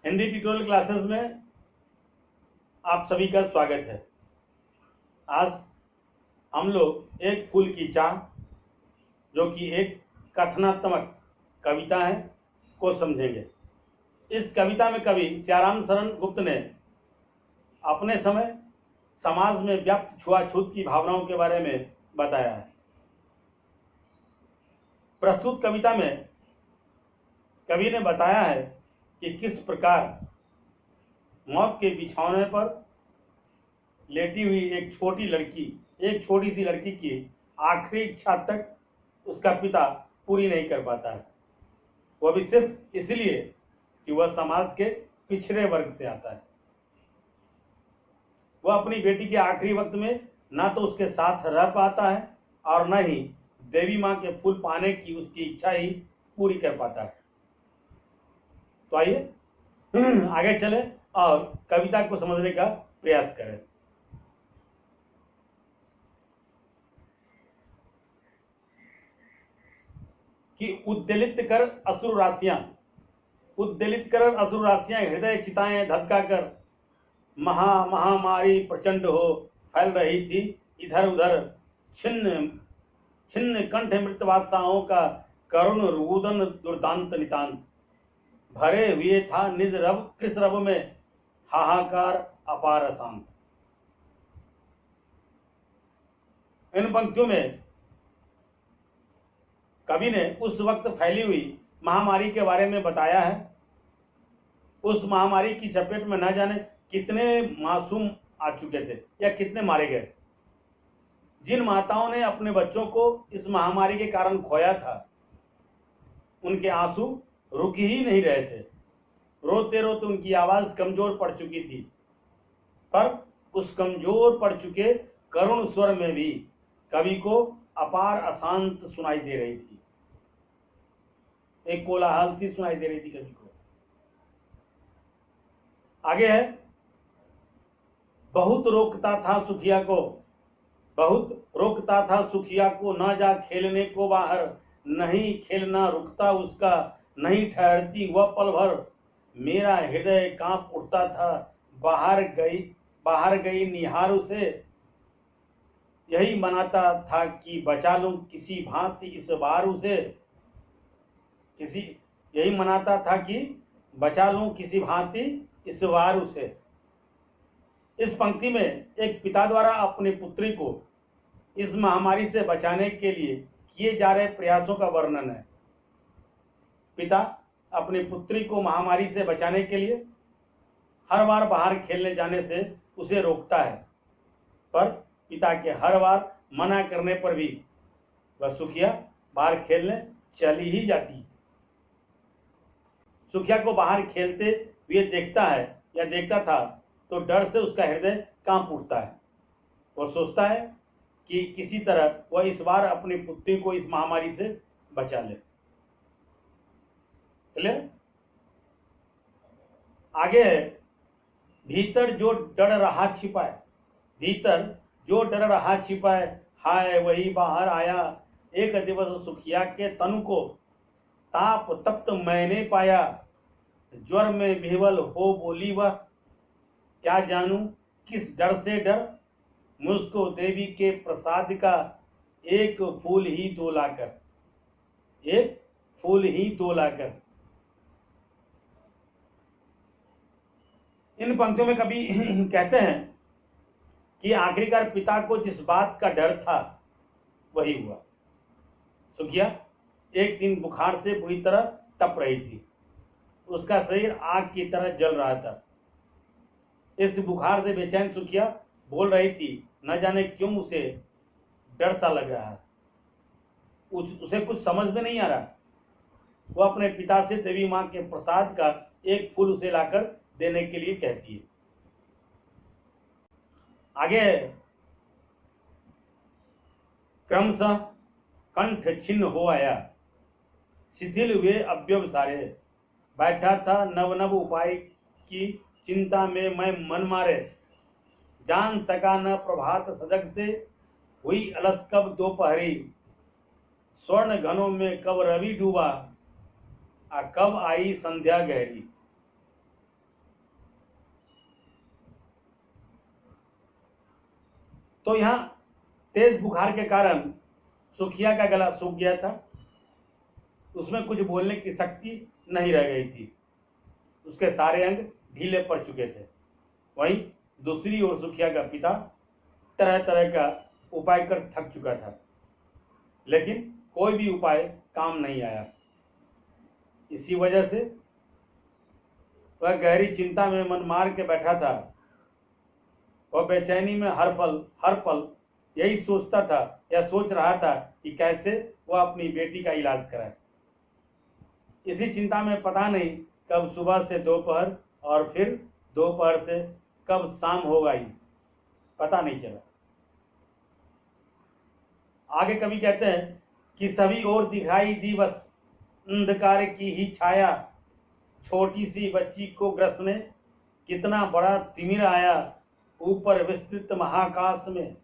Hindi tutorial classes में आप सभी का स्वागत है। आज हम लोग एक फूल की चाह, जो कि एक कथनात्मक कविता है, को समझेंगे। इस कविता में कवि सियाराम शरण गुप्त ने अपने समय समाज में व्याप्त छुआछूत की भावनाओं के बारे में बताया है। प्रस्तुत कविता में कवि ने बताया है कि किस प्रकार मौत के बिछौने पर लेटी हुई एक छोटी सी लड़की की आखिरी इच्छा तक उसका पिता पूरी नहीं कर पाता है। वह भी सिर्फ इसलिए कि वह समाज के पिछड़े वर्ग से आता है। वह अपनी बेटी के आखिरी वक्त में ना तो उसके साथ रह पाता है और न ही देवी मां के फूल पाने की उसकी इच्छा ही पूरी कर पाता है। तो आइए आगे चले और कविता को समझने का प्रयास करें। कि उद्दलित कर असुर राशियां हृदय चिताएं धधका कर महामारी प्रचंड हो फैल रही थी इधर उधर। छिन्न छिन्न कंठ मृत बादशाहों का करुण रुदन दुर्दांत नितांत। भरे हुए था निज रब कृष रब में हाहाकार अपार अशांत। इन पंक्तियों में कवि ने उस वक्त फैली हुई महामारी के बारे में बताया है। उस महामारी की चपेट में न जाने कितने मासूम आ चुके थे या कितने मारे गए। जिन माताओं ने अपने बच्चों को इस महामारी के कारण खोया था, उनके आंसू रुक ही नहीं रहे थे। रोते रोते उनकी आवाज कमजोर पड़ चुकी थी, पर उस कमजोर पड़ चुके करुण स्वर में भी कवि को अपार अशांत सुनाई दे रही थी। एक कोलाहल सी सुनाई दे रही थी कवि को। आगे है, बहुत रोकता था सुखिया को ना जा खेलने को बाहर। नहीं खेलना रुकता उसका, नहीं ठहरती वह पल भर। मेरा हृदय कांप उठता था, बाहर गई निहार उसे। यही मनाता था कि बचा लूं किसी भांति इस बार उसे। यही मनाता था कि बचा लूं किसी भांति इस बार उसे। इस पंक्ति में एक पिता द्वारा अपनी पुत्री को इस महामारी से बचाने के लिए किए जा रहे प्रयासों का वर्णन है। पिता अपनी पुत्री को महामारी से बचाने के लिए हर बार बाहर खेलने जाने से उसे रोकता है, पर पिता के हर बार मना करने पर भी वह सुखिया बाहर खेलने चली ही जाती। सुखिया को बाहर खेलते हुए देखता था तो डर से उसका हृदय कांप उठता है। वह सोचता है कि किसी तरह वह इस बार अपनी पुत्री को इस महामारी से बचा ले। क्लियर? आगे है, भीतर जो डर रहा छिपाए हाय वही बाहर आया। एक दिवस सुखिया के तन को ताप तप्त मैंने पाया। ज्वर में विह्वल हो बोली वह, क्या जानूं किस डर से डर। मुझको देवी के प्रसाद का एक फूल ही तो लाकर। इन पंक्तियों में कवि कहते हैं कि आखिरकार पिता को जिस बात का डर था वही हुआ। सुखिया एक दिन बुखार से बुरी तरह तप रही थी। उसका शरीर आग की तरह जल रहा था। इस बुखार से बेचैन सुखिया बोल रही थी, न जाने क्यों उसे डर सा लग रहा है। उसे कुछ समझ में नहीं आ रहा। वह अपने पिता से देवी मां के प्रसाद का एक फूल उसे लाकर देने के लिए कहती है। आगे क्रमशः कंठ छिन्न हो आया, शिथिल हुए अवयव सारे। बैठा था नव नव उपाय की चिंता में मैं मन मारे। जान सका न प्रभात सजग से हुई अलस कब दोपहरी। स्वर्ण घनों में कब रवि डूबा कब आई संध्या गहरी। तो यहाँ तेज बुखार के कारण सुखिया का गला सूख गया था, उसमें कुछ बोलने की शक्ति नहीं रह गई थी, उसके सारे अंग ढीले पड़ चुके थे। वहीं दूसरी ओर सुखिया का पिता तरह तरह का उपाय कर थक चुका था, लेकिन कोई भी उपाय काम नहीं आया। इसी वजह से वह गहरी चिंता में मन मार के बैठा था। वह बेचैनी में हर पल यही सोचता था या सोच रहा था कि कैसे वह अपनी बेटी का इलाज कराए। इसी चिंता में पता नहीं कब सुबह से दोपहर और फिर दोपहर से कब शाम हो गई, पता नहीं चला। आगे कवि कहते हैं कि सभी ओर दिखाई दी बस अंधकार की ही छाया, छोटी सी बच्ची को ग्रस्त में कितना बड़ा तिमिर आया, ऊपर विस्तृत महाकाश में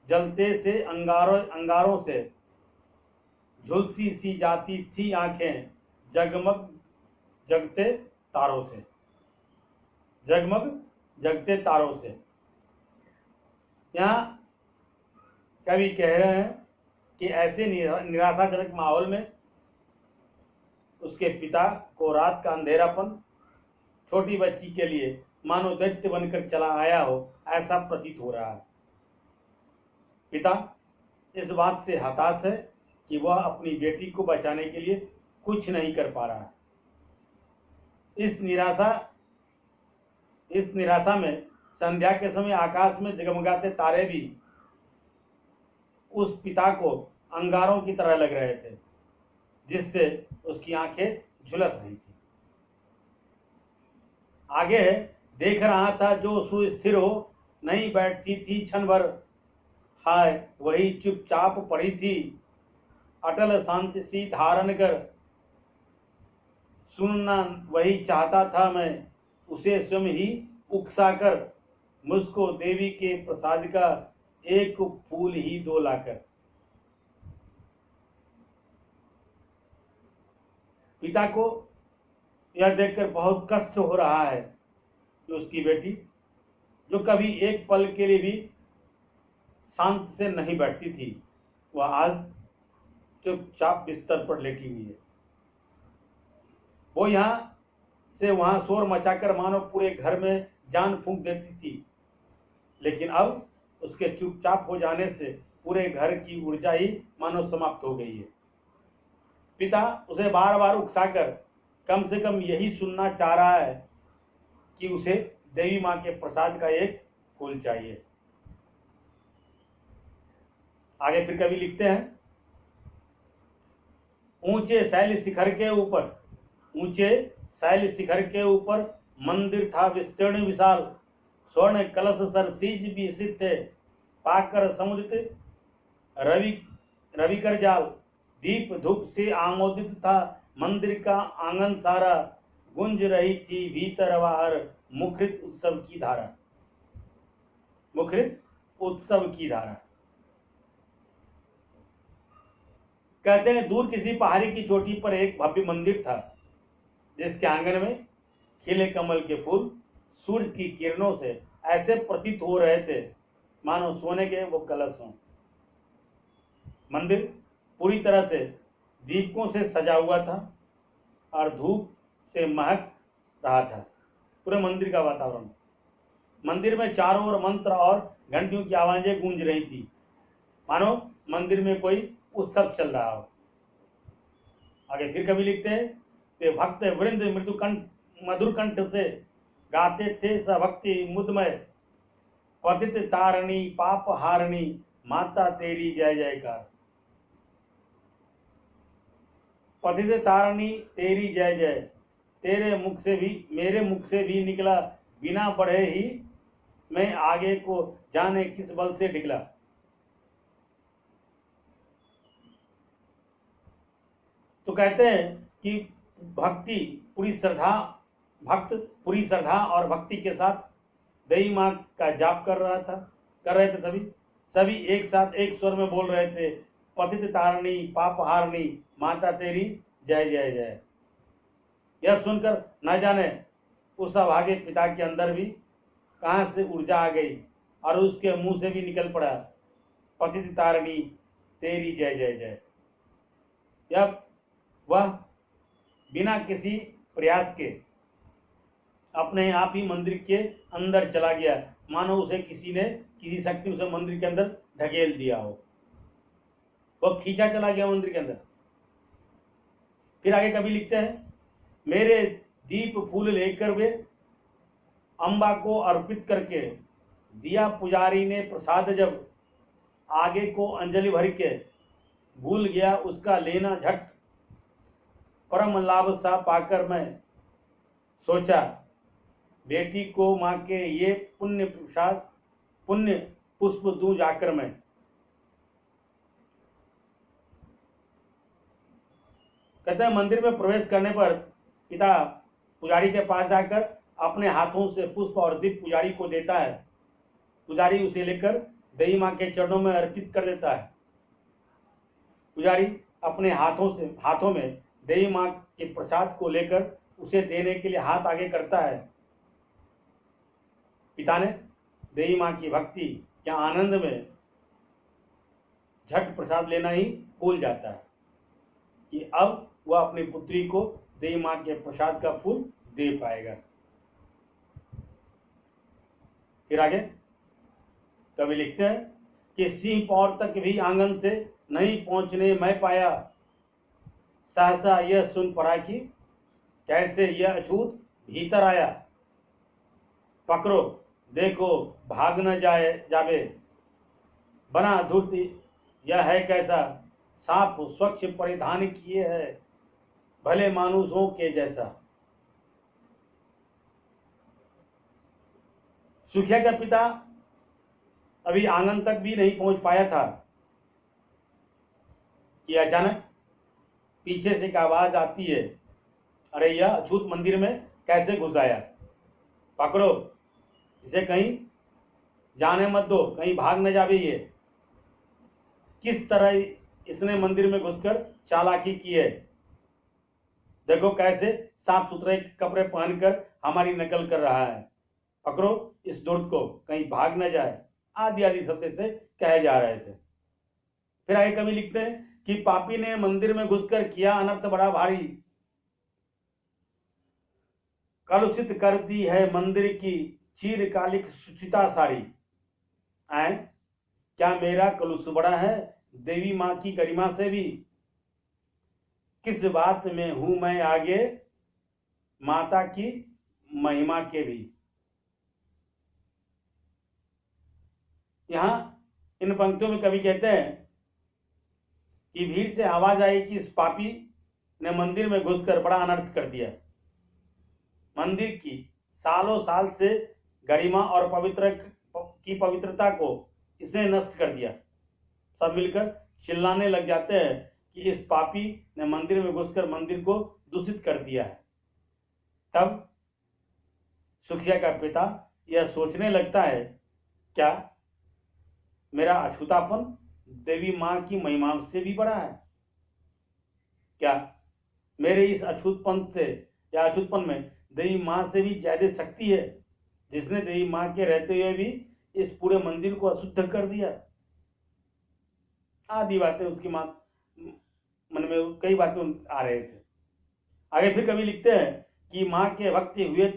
जलते से अंगारों से झुलसी सी जाती थी आंखें, जगमग जगते तारों से, जगमग जगते तारों से। यहाँ कवि कह रहे हैं कि ऐसे निराशाजनक माहौल में उसके पिता को रात का अंधेरापन छोटी बच्ची के लिए मानो दैत्य बनकर चला आया हो, ऐसा प्रतीत हो रहा है। पिता इस बात से हताश है कि वह अपनी बेटी को बचाने के लिए कुछ नहीं कर पा रहा है। इस निराशा में संध्या के समय आकाश में जगमगाते तारे भी उस पिता को अंगारों की तरह लग रहे थे, जिससे उसकी आंखें झुलस रही थी। आगे है, देख रहा था जो सुस्थिर हो, नहीं बैठती थी क्षण भर, हाय वही चुपचाप पड़ी थी, अटल शांति सी धारण कर, सुनना वही चाहता था मैं, उसे स्वयं ही उकसा कर, मुझको देवी के प्रसाद का एक फूल ही दो लाकर। पिता को यह देखकर बहुत कष्ट हो रहा है कि उसकी बेटी, जो कभी एक पल के लिए भी शांत से नहीं बैठती थी, वह आज चुपचाप बिस्तर पर लेटी हुई है। वो यहाँ से वहां शोर मचाकर मानो पूरे घर में जान फूंक देती थी, लेकिन अब उसके चुपचाप हो जाने से पूरे घर की ऊर्जा ही मानो समाप्त हो गई है। पिता उसे बार बार उकसाकर कम से कम यही सुनना चाह रहा है कि उसे देवी माँ के प्रसाद का एक फूल चाहिए। आगे फिर कवि लिखते हैं, ऊंचे शैल शिखर के ऊपर मंदिर था विस्तीर्ण विशाल, स्वर्ण कलश सरसीज भी सिद्ध थे, पाकर समुदित रवि कर जाल, दीप धूप से आमोदित था मंदिर का आंगन सारा, गुंज रही थी भीतर बाहर मुखरित उत्सव की धारा, मुखरित उत्सव की धारा। कहते हैं दूर किसी पहाड़ी की चोटी पर एक भव्य मंदिर था, जिसके आंगन में खिले कमल के फूल सूरज की किरणों से ऐसे प्रतीत हो रहे थे मानो सोने के वो कलश हों। मंदिर पूरी तरह से दीपकों से सजा हुआ था और धूप से महक रहा था पूरे मंदिर का वातावरण। मंदिर में चारों ओर मंत्र और घंटियों की आवाजें गूंज रही थी, मानो मंदिर में कोई उत्सव चल रहा हो। आगे फिर कवि लिखते हैं कि भक्त वृंद मधुर कंठ से गाते थे सभक्ति मुदमय, पतित तारणी पाप हारणी माता तेरी जय जयकार। पतित तारणी तेरी जय जय, तेरे मुख से भी मेरे मुख से भी निकला, बिना बढ़े ही मैं आगे को जाने किस बल से निकला। तो कहते हैं कि भक्त पूरी श्रद्धा और भक्ति के साथ देवी माँ का जाप कर रहे थे। सभी एक साथ एक स्वर में बोल रहे थे, पतित तारणी पाप हारणी माता तेरी जय जय जय। यह सुनकर न जाने उस अभागे पिता के अंदर भी कहां से ऊर्जा आ गई और उसके मुंह से भी निकल पड़ा, पतित तारिणी तेरी जय जय जय। जब वह बिना किसी प्रयास के अपने आप ही मंदिर के अंदर चला गया, मानो उसे किसी शक्ति उसे मंदिर के अंदर ढकेल दिया हो। वह खींचा चला गया मंदिर के अंदर। फिर आगे कभी लिखते हैं, मेरे दीप फूल लेकर वे अम्बा को अर्पित करके दिया पुजारी ने प्रसाद, जब आगे को अंजलि भर के भूल गया उसका लेना झट। परम लाभ सा पाकर मैं सोचा, बेटी को माँ के ये पुण्य प्रसाद पुण्य पुष्प दूं जाकर मैं। कहते हैं, मंदिर में प्रवेश करने पर पिता पुजारी के पास जाकर अपने हाथों से पुष्प और दीप पुजारी को देता है। पुजारी उसे लेकर देवी माँ के चरणों में अर्पित कर देता है। पुजारी अपने हाथों में देवी माँ के प्रसाद को लेकर उसे देने के लिए हाथ आगे करता है। पिता ने देवी माँ की भक्ति के आनंद में झट प्रसाद लेना ही भूल जाता है कि अब वह अपनी पुत्री को देवी माँ के प्रसाद का फूल दे पाएगा। फिर आगे कवि लिखते हैं कि सिंह पौर तक भी आंगन से नहीं पहुंचने मैं पाया, सहसा यह सुन पड़ा कि कैसे यह अछूत भीतर आया। पकड़ो देखो भाग न जावे, बना धूर्त यह है कैसा, साफ स्वच्छ परिधान किए है भले मानुषों के जैसा। सुखिया का पिता अभी आंगन तक भी नहीं पहुंच पाया था कि अचानक पीछे से एक आवाज आती है, अरे यह अछूत मंदिर में कैसे घुस आया, पकड़ो इसे, कहीं जाने मत दो, कहीं भाग न जावे। ये किस तरह इसने मंदिर में घुसकर चालाकी की है, देखो कैसे साफ सुथरे कपड़े पहनकर हमारी नकल कर रहा है, पकड़ो इस दुर्द को, कहीं भाग न जाए, आदि आदि शब्द से कहे जा रहे थे। फिर आगे कवि लिखते हैं कि पापी ने मंदिर में घुसकर किया अनर्थ बड़ा भारी, कलुषित कर दी है मंदिर की चीरकालिक सुचिता सारी। आए क्या मेरा कलुष बड़ा है देवी माँ की गरिमा से भी, किस बात में हूं मैं आगे माता की महिमा के भी। यहां इन पंक्तियों में कवि कहते हैं कि भीड़ से आवाज आई कि इस पापी ने मंदिर में घुसकर बड़ा अनर्थ कर दिया, मंदिर की सालों साल से गरिमा और पवित्रता को इसने नष्ट कर दिया। सब मिलकर चिल्लाने लग जाते हैं कि इस पापी ने मंदिर में घुसकर मंदिर को दूषित कर दिया है। तब सुखिया का पिता यह सोचने लगता है, क्या मेरा अछूतापन देवी माँ की महिमा से भी बड़ा है, क्या मेरे इस अछूतपन में देवी माँ से भी ज्यादा शक्ति है, जिसने देवी माँ के रहते हुए भी इस पूरे मंदिर को अशुद्ध कर दिया। आदि बातें उसकी मन में कई बातें आ रहे थे। आगे फिर कवि लिखते हैं कि माँ के भक्त हुए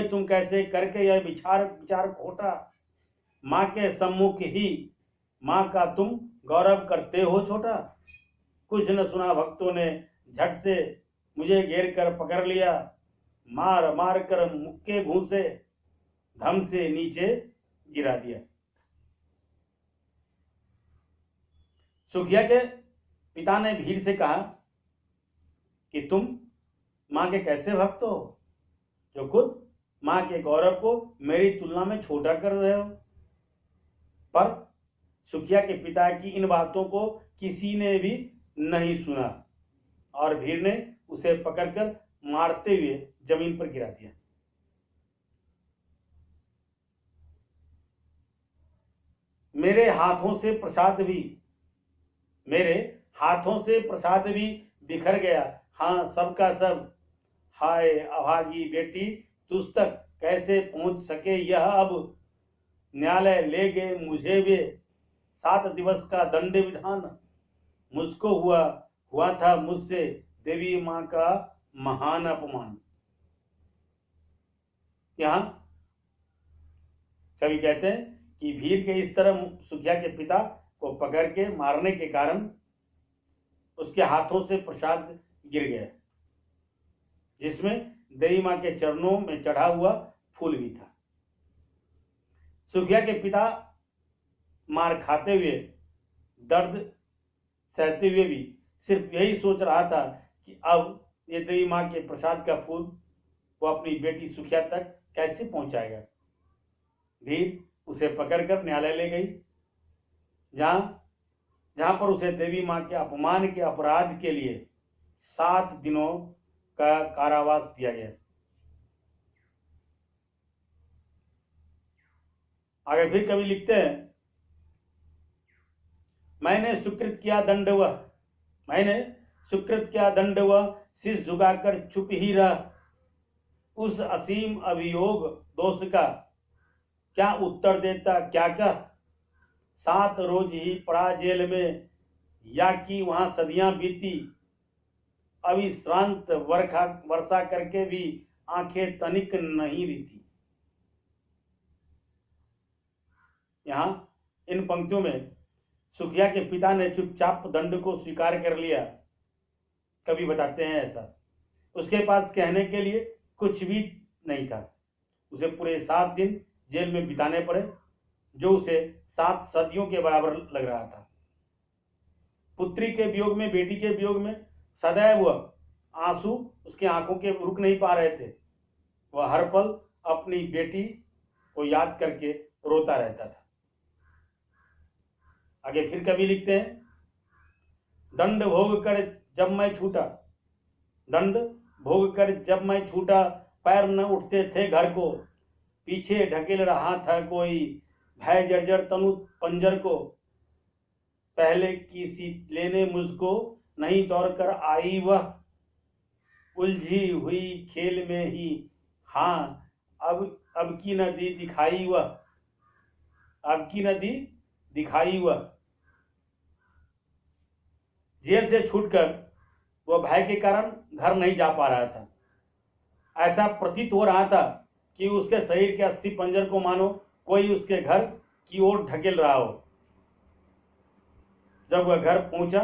तुम कैसे करके यह विचार खोटा, माँ के सम्मुख ही माँ का तुम गौरव करते हो छोटा। कुछ न सुना भक्तों ने झट से मुझे घेर कर पकड़ लिया, मार मार कर मुक्के घूंसे धम से नीचे गिरा दिया। सुखिया के पिता ने भीड़ से कहा कि तुम माँ के कैसे भक्त हो जो खुद माँ के गौरव को मेरी तुलना में छोटा कर रहे हो। पर सुखिया के पिता की इन बातों को किसी ने भी नहीं सुना और भीड़ ने उसे पकड़कर मारते हुए जमीन पर गिरा दिया। मेरे हाथों से प्रसाद भी बिखर गया, हाँ सबका सब, हाय अभागी बेटी तुझ तक कैसे पहुंच सके यह अब न्यायालय ले गए मुझे वे 7 दिवस का दंड विधान मुझको हुआ था मुझसे देवी माँ का महान अपमान। यहाँ कवि कहते हैं कि भील के इस तरह सुखिया के पिता को पकड़ के मारने के कारण उसके हाथों से प्रसाद गिर गया, जिसमें देवी माँ के चरणों में चढ़ा हुआ फूल भी था। सुखिया के पिता मार खाते हुए, दर्द सहते हुए भी सिर्फ यही सोच रहा था कि अब ये देवी माँ के प्रसाद का फूल वो अपनी बेटी सुखिया तक कैसे पहुंचाएगा। भील उसे पकड़कर न्यायालय ले गई, जहां पर उसे देवी माँ के अपमान के अपराध के लिए 7 दिनों का कारावास दिया गया। आगे फिर कवि लिखते हैं, मैंने सुकृत किया दंड वह शीश झुकाकर चुप ही रहा। उस असीम अभियोग दोष का क्या उत्तर देता क्या कह। 7 रोज ही पड़ा जेल में या कि वहां सदियां बीती। अविश्रांत वर्षा करके भी आंखें तनिक नहीं रीती। यहाँ इन पंक्तियों में सुखिया के पिता ने चुपचाप दंड को स्वीकार कर लिया। कवि बताते हैं ऐसा, उसके पास कहने के लिए कुछ भी नहीं था। उसे पूरे 7 दिन जेल में बिताने पड़े, जो उसे 7 सदियों के बराबर लग रहा था। पुत्री के वियोग में, बेटी के वियोग में सदैव वह आंसू उसके आंखों के रुक नहीं पा रहे थे। वह हर पल अपनी बेटी को याद करके रोता रहता था। आगे फिर कवि लिखते हैं, दंड भोग कर जब मैं छूटा पैर न उठते थे घर को। पीछे ढकेल रहा था कोई भय जर्जर तनु पंजर को। पहले की सी लेने मुझको नहीं दौड़ कर आई वह। उलझी हुई खेल में ही हाँ अब की नदी दिखाई वह। जेल से छूटकर वह भय के कारण घर नहीं जा पा रहा था। ऐसा प्रतीत हो रहा था कि उसके शरीर के अस्थि पंजर को मानो कोई उसके घर की ओर ढकेल रहा हो। जब वह घर पहुंचा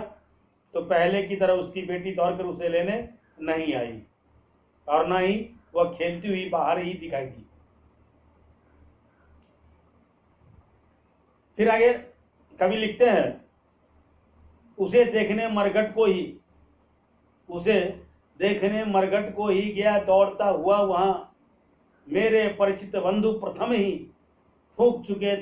तो पहले की तरह उसकी बेटी दौड़कर उसे लेने नहीं आई और न ही वह खेलती हुई बाहर ही दिखाई दी। फिर आगे कवि लिखते हैं, उसे देखने मरघट को ही गया दौड़ता हुआ वहां। मेरे परिचित बंधु प्रथम ही फूंक चुके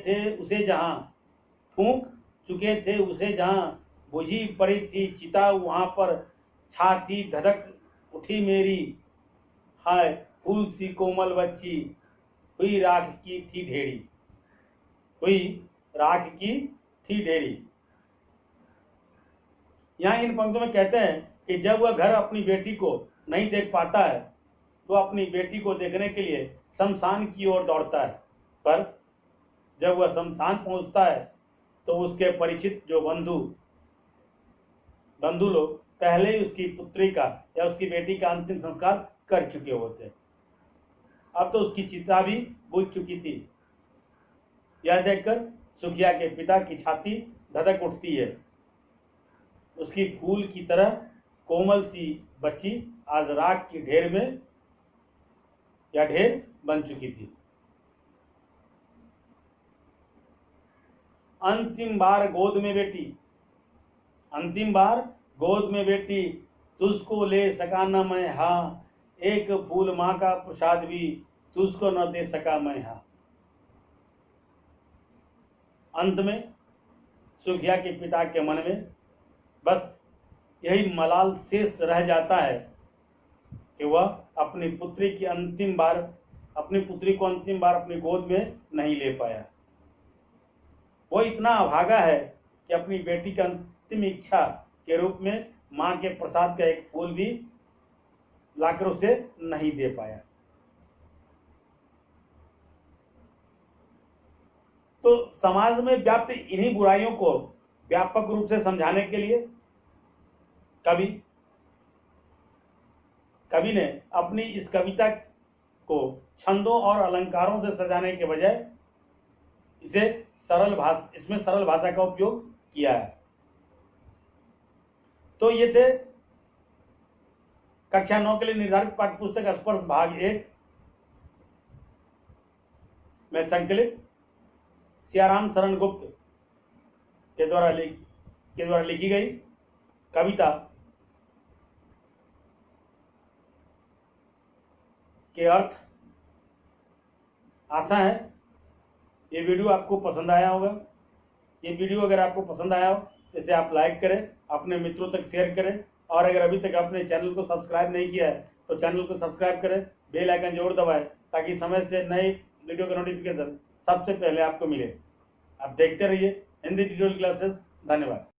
थे उसे जहां बुझी पड़ी थी चिता वहां पर। छाती धधक उठी मेरी, हाय फूल सी कोमल बच्ची हुई राख की थी ढेरी। यहाँ इन पंक्तियों में कहते हैं कि जब वह घर अपनी बेटी को नहीं देख पाता है तो अपनी बेटी को देखने के लिए शमशान की ओर दौड़ता है। पर जब वह शमशान पहुंचता है तो उसके परिचित जो बंधु लोग पहले ही उसकी पुत्री का या उसकी बेटी का अंतिम संस्कार कर चुके होते। अब तो उसकी चिता भी बुझ चुकी थी। यह देखकर सुखिया के पिता की छाती धधक उठती है। उसकी फूल की तरह कोमल सी बच्ची आज राख की ढेर बन चुकी थी। अंतिम बार गोद में बेटी तुझको ले सका न मैं हाँ। एक फूल माँ का प्रसाद भी तुझको न दे सका मैं हाँ। अंत में सुखिया के पिता के मन में बस यही मलाल शेष रह जाता है कि वह अपनी पुत्री को अंतिम बार अपनी गोद में नहीं ले पाया। वो इतना अभागा है कि अपनी बेटी की अंतिम इच्छा के रूप में मां के प्रसाद का एक फूल भी लाकर उसे नहीं दे पाया। तो समाज में व्याप्त इन्हीं बुराइयों को व्यापक रूप से समझाने के लिए कवि ने अपनी इस कविता को छंदों और अलंकारों से सजाने के बजाय इसमें सरल भाषा का उपयोग किया है। तो ये थे कक्षा 9 के लिए निर्धारित पाठ्यपुस्तक स्पर्श भाग 1 में संकलित सियाराम शरण गुप्त के द्वारा लिखी गई कविता के अर्थ। आशा है ये वीडियो आपको पसंद आया होगा। ये वीडियो अगर आपको पसंद आया हो तो इसे आप लाइक करें, अपने मित्रों तक शेयर करें, और अगर अभी तक अपने चैनल को सब्सक्राइब नहीं किया है तो चैनल को सब्सक्राइब करें, बेल आइकन जरूर दबाएं ताकि समय से नए वीडियो का नोटिफिकेशन सबसे पहले आपको मिले। आप देखते रहिए हिंदी ट्यूटोरियल क्लासेस। धन्यवाद।